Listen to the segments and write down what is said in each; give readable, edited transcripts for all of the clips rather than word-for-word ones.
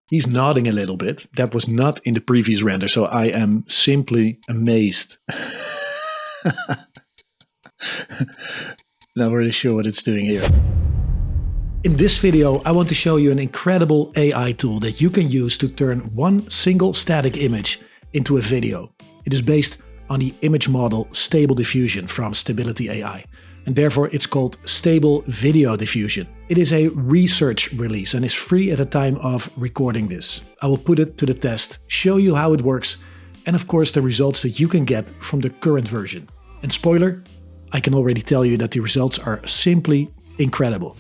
He's nodding a little bit. That was not in the previous render, so I am simply amazed. Not really sure what it's doing here. In this video, I want to show you an incredible AI tool that you can use to turn one single static image into a video. It is based on the image model Stable Diffusion from Stability AI, and therefore it's called Stable Video Diffusion. It is a research release and is free at the time of recording this. I will put it to the test, show you how it works, and of course the results that you can get from the current version. And spoiler, I can already tell you that the results are simply incredible.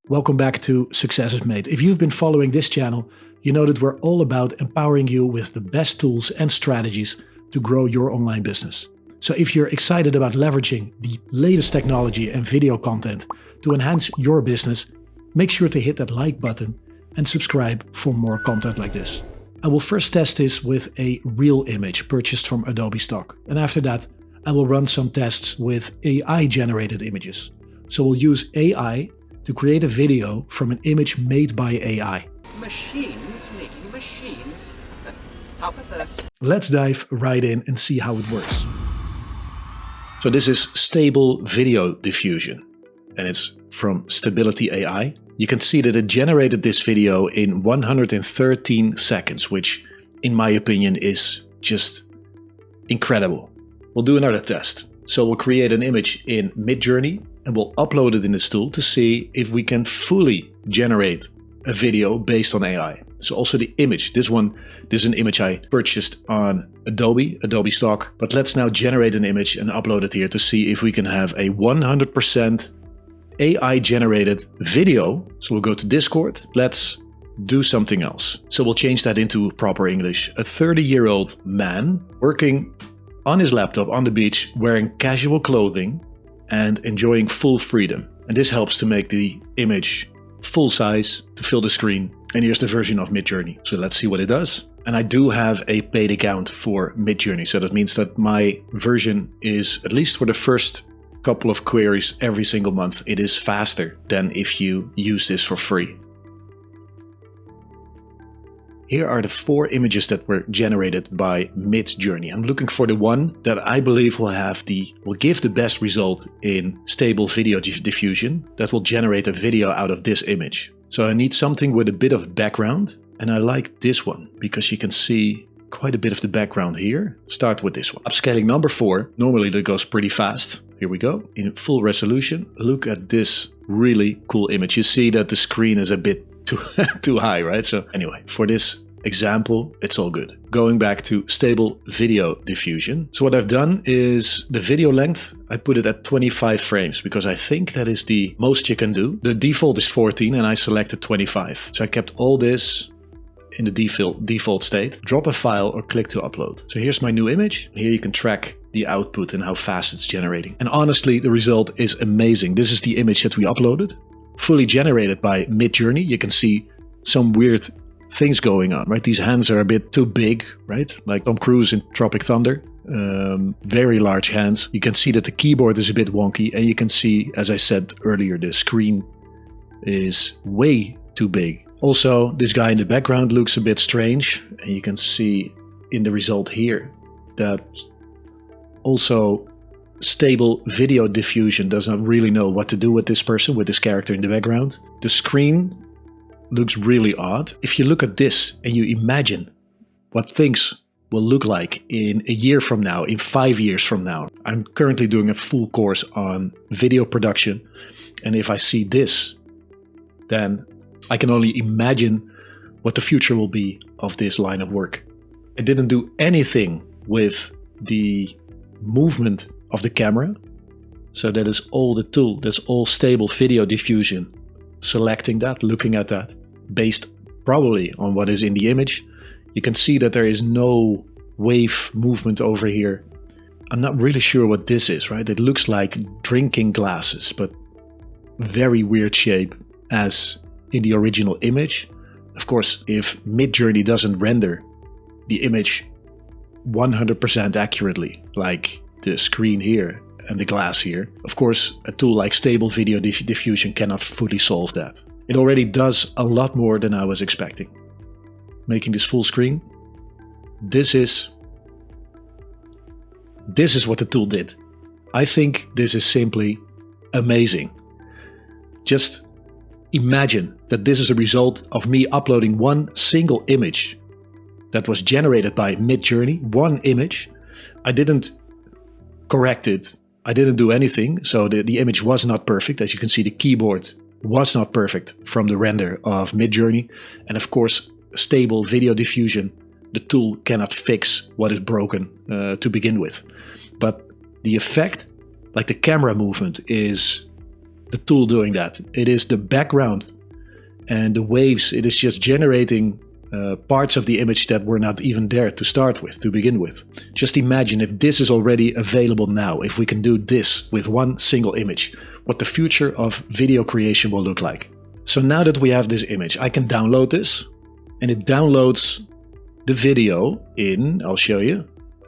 Welcome back to Success is Made. If you've been following this channel, you know that we're all about empowering you with the best tools and strategies to grow your online business. So if you're excited about leveraging the latest technology and video content to enhance your business, make sure to hit that like button and subscribe for more content like this. I will first test this with a real image purchased from Adobe stock. And after that, I will run some tests with AI-generated images. So we'll use AI to create a video from an image made by AI. Machines making machines? How perverse. Let's dive right in and see how it works. So this is Stable Video Diffusion, and it's from Stability AI. You can see that it generated this video in 113 seconds, which in my opinion is just incredible. We'll do another test. So we'll create an image in MidJourney and we'll upload it in this tool to see if we can fully generate a video based on AI. So also the image, this is an image I purchased on Adobe stock, but let's now generate an image and upload it here to see if we can have a 100% AI generated video. So we'll go to Discord. Let's do something else. So we'll change that into proper English. A 30-year-old man working on his laptop on the beach, wearing casual clothing and enjoying full freedom. And this helps to make the image full size to fill the screen. And here's the version of MidJourney. So let's see what it does. And I do have a paid account for MidJourney. So that means that my version is, at least for the first couple of queries every single month, it is faster than if you use this for free. Here are the 4 images that were generated by MidJourney. I'm looking for the one that I believe will give the best result in Stable Video Diffusion, that will generate a video out of this image. So I need something with a bit of background, and I like this one because you can see quite a bit of the background here. Start with this one. Upscaling number 4. Normally that goes pretty fast. Here we go. In full resolution. Look at this really cool image. You see that the screen is a bit too high, right? So anyway, for this example, it's all good. Going back to Stable Video Diffusion. So what I've done is the video length, I put it at 25 frames because I think that is the most you can do. The default is 14 and I selected 25. So I kept all this in the default state. Drop a file or click to upload. So here's my new image. Here you can track the output and how fast it's generating. And honestly, the result is amazing. This is the image that we uploaded, fully generated by MidJourney. You can see some weird things going on, right? These hands are a bit too big, right? Like Tom Cruise in Tropic Thunder. Very large hands. You can see that the keyboard is a bit wonky, and you can see, as I said earlier, the screen is way too big. Also, this guy in the background looks a bit strange, and you can see in the result here that also Stable Video Diffusion does not really know what to do with this person, with this character in the background. The screen looks really odd. If you look at this and you imagine what things will look like in a year from now, in 5 years from now. I'm currently doing a full course on video production, and if I see this, then I can only imagine what the future will be of this line of work. I didn't do anything with the movement of the camera, so that is all the tool, that's all Stable Video Diffusion. Selecting that, looking at that, based probably on what is in the image. You can see that there is no wave movement over here. I'm not really sure what this is, right? It looks like drinking glasses, but very weird shape as in the original image. Of course, if MidJourney doesn't render the image 100% accurately, like the screen here and the glass here. Of course, a tool like Stable Video Diffusion cannot fully solve that. It already does a lot more than I was expecting. Making this full screen. This is what the tool did. I think this is simply amazing. Just imagine that this is a result of me uploading one single image that was generated by MidJourney, one image. I didn't correct it. I didn't do anything. So the image was not perfect. As you can see, the keyboard was not perfect from the render of MidJourney. And of course, Stable Video Diffusion, the tool cannot fix what is broken to begin with. But the effect, like the camera movement, is the tool doing that. It is the background and the waves. It is just generating parts of the image that were not even there to start with, to begin with. Just imagine if this is already available now, if we can do this with one single image, what the future of video creation will look like. So now that we have this image, I can download this, and it downloads the video in, I'll show you,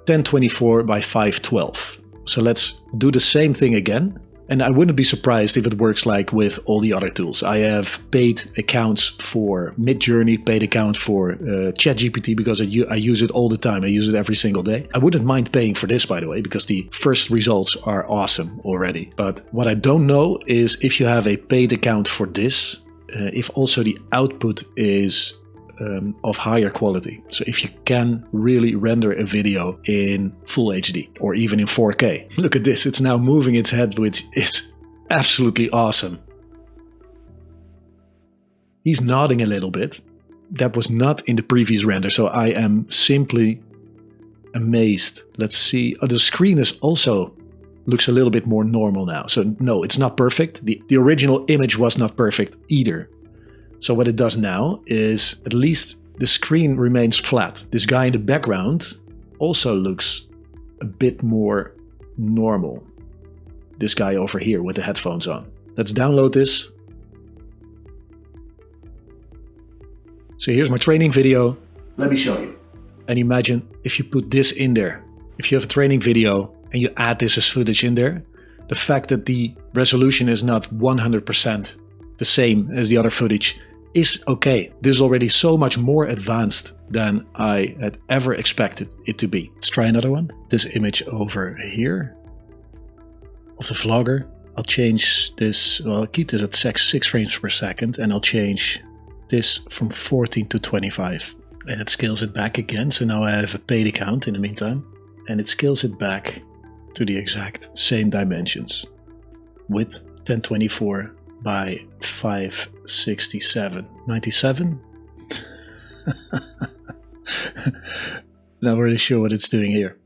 1024 by 512. So let's do the same thing again. And I wouldn't be surprised if it works like with all the other tools. I have paid accounts for MidJourney, paid account for ChatGPT because I use it all the time. I use it every single day. I wouldn't mind paying for this, by the way, because the first results are awesome already. But what I don't know is if you have a paid account for this, if also the output is of higher quality. So if you can really render a video in full HD or even in 4K. Look at this, it's now moving its head, which is absolutely awesome. He's nodding a little bit. That was not in the previous render, so I am simply amazed. Let's see. Oh, the screen is also looks a little bit more normal now. So no, it's not perfect. The original image was not perfect either. So what it does now is at least the screen remains flat. This guy in the background also looks a bit more normal. This guy over here with the headphones on. Let's download this. So here's my training video. Let me show you. And imagine if you put this in there. If you have a training video and you add this as footage in there, the fact that the resolution is not 100% the same as the other footage is okay. This is already so much more advanced than I had ever expected it to be. Let's try another one. This image over here of the vlogger. I'll change this, well, I'll keep this at 6 frames per second, and I'll change this from 14 to 25. And it scales it back again. So now I have a paid account in the meantime, and it scales it back to the exact same dimensions with 1024 by 567. 97? Not really sure what it's doing here.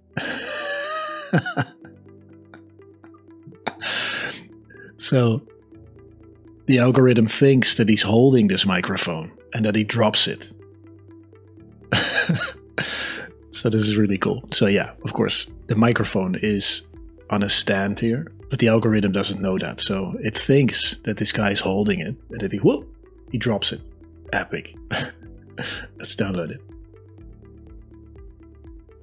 So the algorithm thinks that he's holding this microphone and that he drops it. So this is really cool. So yeah, of course, the microphone is on a stand here, but the algorithm doesn't know that. So it thinks that this guy is holding it and that he drops it. Epic. Let's download it.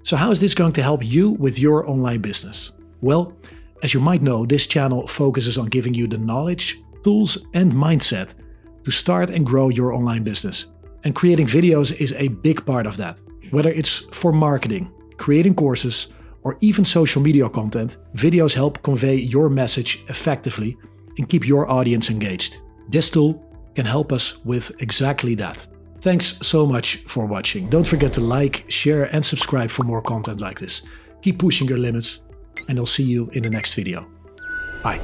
So how is this going to help you with your online business? Well, as you might know, this channel focuses on giving you the knowledge, tools, and mindset to start and grow your online business. And creating videos is a big part of that. Whether it's for marketing, creating courses, or even social media content, videos help convey your message effectively and keep your audience engaged. This tool can help us with exactly that. Thanks so much for watching. Don't forget to like, share, and subscribe for more content like this. Keep pushing your limits, and I'll see you in the next video. Bye.